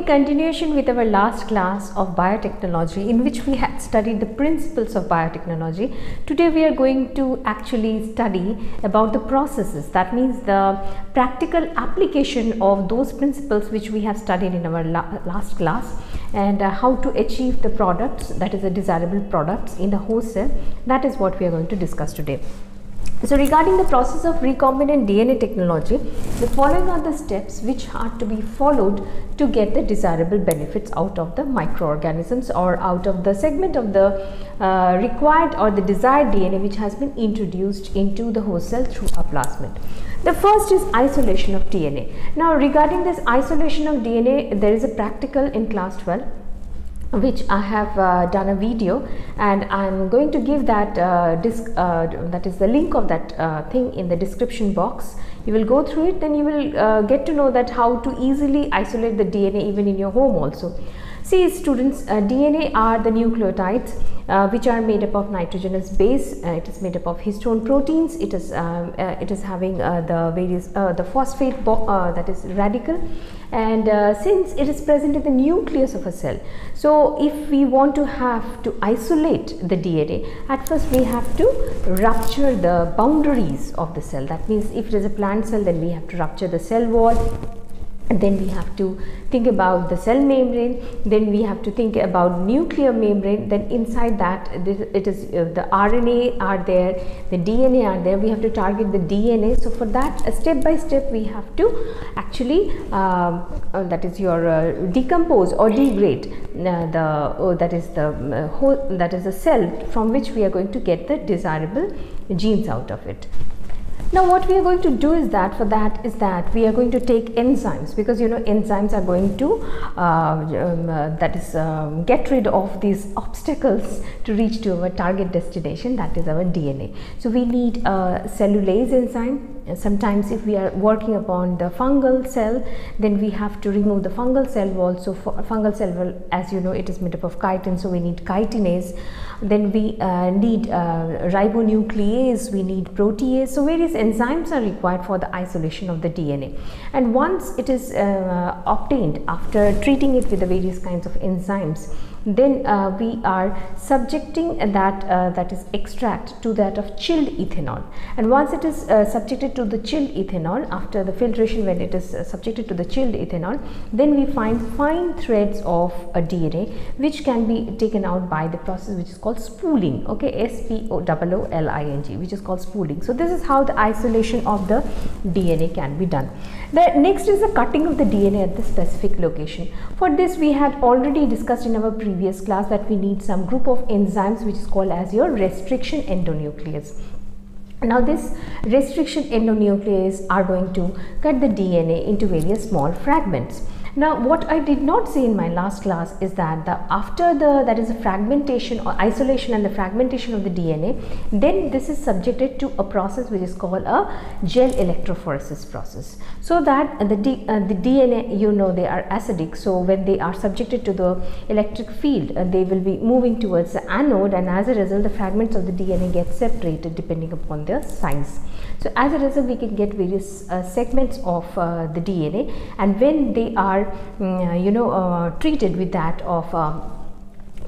in continuation with our last class of biotechnology, in which we had studied the principles of biotechnology, today we are going to actually study about the processes. That means the practical application of those principles which we have studied in our last class, and how to achieve the products, that is the desirable products in the host cell. That is what we are going to discuss today. So regarding the process of recombinant DNA technology, the following are the steps which are to be followed to get the desirable benefits out of the microorganisms or out of the segment of the required or the desired DNA which has been introduced into the host cell through a plasmid. The first is isolation of DNA. Now regarding this isolation of DNA, there is a practical in class 12 which I have done a video, and I am going to give that that is the link of that thing in the description box. You will go through it, then you will get to know that how to easily isolate the DNA even in your home also. See students, DNA are the nucleotides which are made up of nitrogenous base. It is made up of histone proteins. It is having the various the phosphate that is radical, and since it is present in the nucleus of a cell, so if we want to isolate the DNA, at first we have to rupture the boundaries of the cell. That means if it is a plant cell, then we have to rupture the cell wall. And then we have to think about the cell membrane, then we have to think about nuclear membrane, then inside that it is the RNA are there, the DNA are there. We have to target the DNA. So for that, step by step we have to actually that is your decompose or degrade that is the cell from which we are going to get the desirable genes out of it. Now what we are going to do is that we are going to take enzymes, because you know enzymes are going to get rid of these obstacles to reach to our target destination, that is our DNA. So we need a cellulase enzyme. Sometimes if we are working upon the fungal cell, then we have to remove the fungal cell wall. So for fungal cell wall, as you know, it is made up of chitin, so we need chitinase. Then we need ribonuclease, we need protease. So various enzymes are required for the isolation of the DNA, and once it is obtained after treating it with the various kinds of enzymes, then we are subjecting that is extract to that of chilled ethanol. And once it is subjected to the chilled ethanol, after the filtration, when it is subjected to the chilled ethanol, then we find fine threads of a DNA which can be taken out by the process which is called spooling. Okay, spooling, which is called spooling. So this is how the isolation of the DNA can be done. The next is the cutting of the DNA at the specific location. For this we had already discussed in our previous class that we need some group of enzymes which is called as your restriction endonuclease. Now this restriction endonuclease are going to cut the DNA into various small fragments. Now what I did not say in my last class is that after that is a fragmentation or isolation and the fragmentation of the DNA, then this is subjected to a process which is called a gel electrophoresis process. So that the DNA, you know, they are acidic, so when they are subjected to the electric field, they will be moving towards the anode, and as a result the fragments of the DNA get separated depending upon their size. So as a result we can get various segments of the DNA, and when they are treated with that of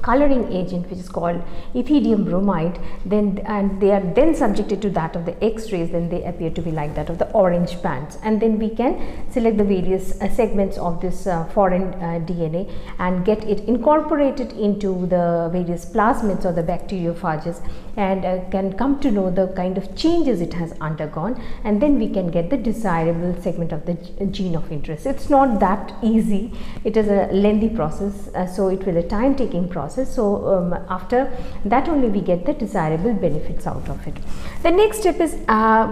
coloring agent which is called ethidium bromide, and they are then subjected to that of the X-rays, then they appear to be like that of the orange bands, and then we can select the various segments of this foreign DNA and get it incorporated into the various plasmids or the bacteriophages, and can come to know the kind of changes it has undergone, and then we can get the desirable segment of the gene of interest. It's not that easy, it is a lengthy process, so it will a time-taking process. So after that only we get the desirable benefits out of it. The next step is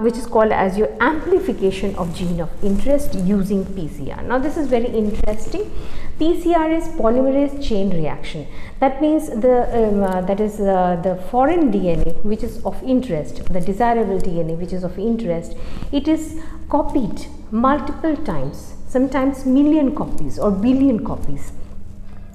which is called as your amplification of gene of interest using PCR. Now this is very interesting. PCR is polymerase chain reaction. That means the foreign DNA which is of interest, the desirable DNA which is of interest, it is copied multiple times, sometimes million copies or billion copies.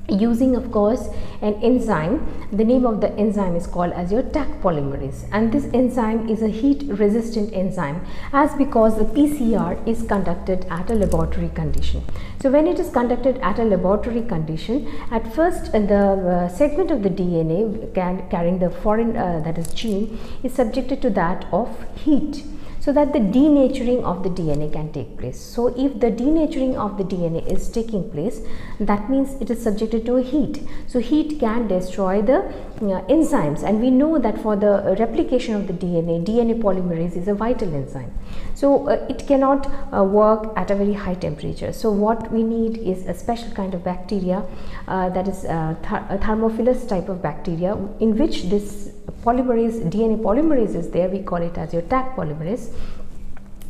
using of course an enzyme. The name of the enzyme is called as your Taq polymerase, and this enzyme is a heat resistant enzyme, as because the PCR is conducted at a laboratory condition. So when it is conducted at a laboratory condition, at first the segment of the DNA carrying the foreign that is gene is subjected to that of heat, so that the denaturing of the DNA can take place. So if the denaturing of the DNA is taking place, that means it is subjected to a heat. So heat can destroy the enzymes, and we know that for the replication of the DNA polymerase is a vital enzyme. So it cannot work at a very high temperature. So what we need is a special kind of bacteria, that is a thermophilus type of bacteria, in which this polymerase, DNA polymerase is there. We call it as your Taq polymerase,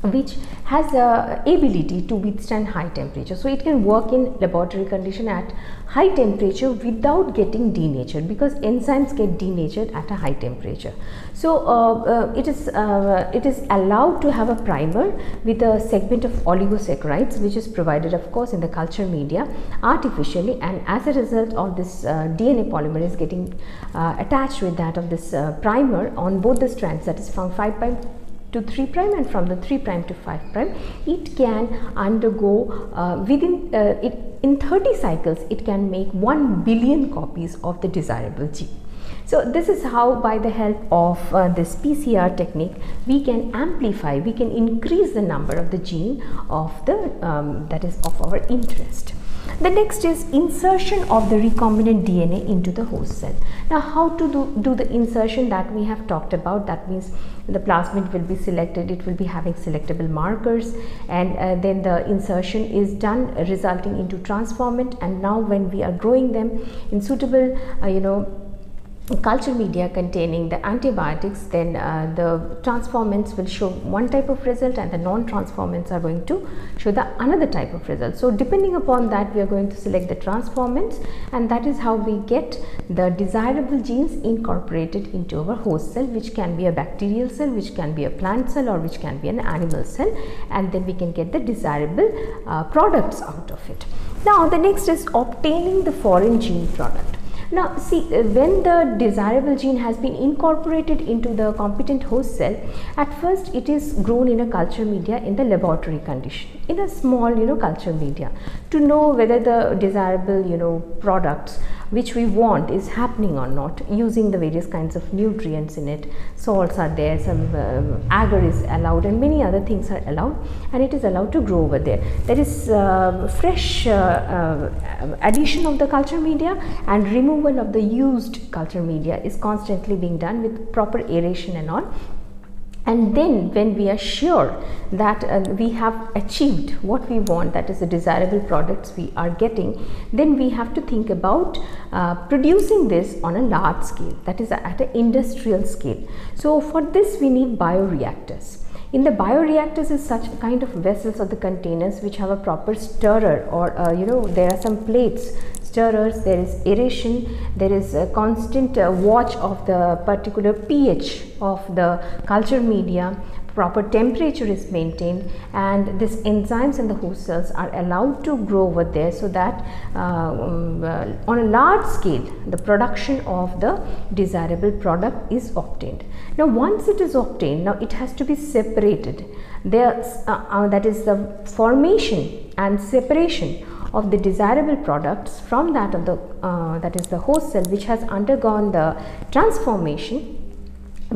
which has a ability to withstand high temperature. So it can work in laboratory condition at high temperature without getting denatured, because enzymes get denatured at a high temperature. So it is allowed to have a primer with a segment of oligosaccharides, which is provided of course in the culture media artificially, and as a result of this DNA polymerase getting attached with that of this primer on both the strands, that is from 5' to 3' and from the 3' to 5', it can undergo within in 30 cycles it can make 1 billion copies of the desirable gene. So this is how, by the help of this PCR technique, we can amplify, we can increase the number of the gene of the that is of our interest. The next is insertion of the recombinant DNA into the host cell. Now, how to do the insertion, that we have talked about. That means the plasmid will be selected, it will be having selectable markers, and then the insertion is done, resulting into transformant. And now when we are growing them in suitable culture media containing the antibiotics, then the transformants will show one type of result, and the non-transformants are going to show the another type of result. So depending upon that, we are going to select the transformants, and that is how we get the desirable genes incorporated into our host cell, which can be a bacterial cell, which can be a plant cell, or which can be an animal cell, and then we can get the desirable products out of it. Now the next is obtaining the foreign gene product. Now see, when the desirable gene has been incorporated into the competent host cell, at first it is grown in a culture media in the laboratory condition, in a small culture media, to know whether the desirable products which we want is happening or not, using the various kinds of nutrients in it. Salts are there, some agar is allowed, and many other things are allowed, and it is allowed to grow over there. There is fresh addition of the culture media, and removal of the used culture media is constantly being done with proper aeration and all. And then when we are sure that we have achieved what we want, that is the desirable products we are getting, then we have to think about producing this on a large scale, that is at an industrial scale. So for this we need bioreactors. In the bioreactors is such a kind of vessels or the containers which have a proper stirrer, or there are some plates, stirrers, there is aeration, there is a constant watch of the particular pH of the culture media, proper temperature is maintained, and these enzymes in the host cells are allowed to grow over there, so that on a large scale the production of the desirable product is obtained. Now once it is obtained, now it has to be separated. There that is the formation and separation of the desirable products from that of the that is the host cell, which has undergone the transformation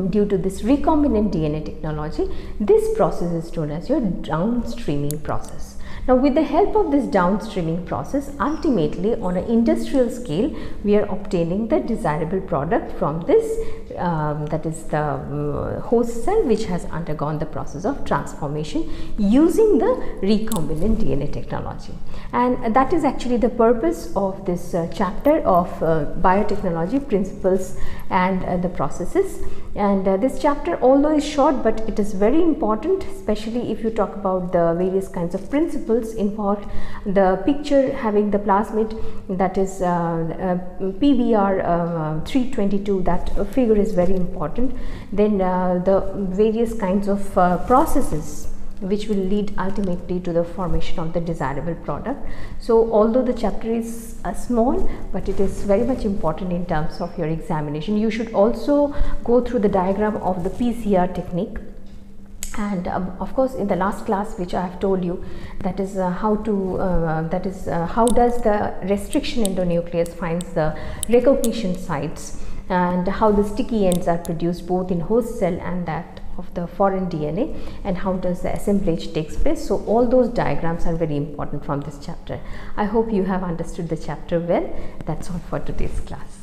due to this recombinant DNA technology. This process is known as your downstreaming process. Now with the help of this downstreaming process, ultimately on an industrial scale, we are obtaining the desirable product from this that is the host cell, which has undergone the process of transformation using the recombinant DNA technology. And that is actually the purpose of this chapter of biotechnology principles and the processes. And this chapter, although is short, but it is very important, especially if you talk about the various kinds of principles involved. The picture having the plasmid, that is PBr 322, that figure is very important. Then the various kinds of processes which will lead ultimately to the formation of the desirable product. So although the chapter is small, but it is very much important in terms of your examination. You should also go through the diagram of the PCR technique. And of course, in the last class which I have told you, that is how does the restriction endonuclease finds the recognition sites, and how the sticky ends are produced both in host cell and that of the foreign DNA, and how does the assemblage takes place. So all those diagrams are very important from this chapter. I hope you have understood the chapter well. That's all for today's class.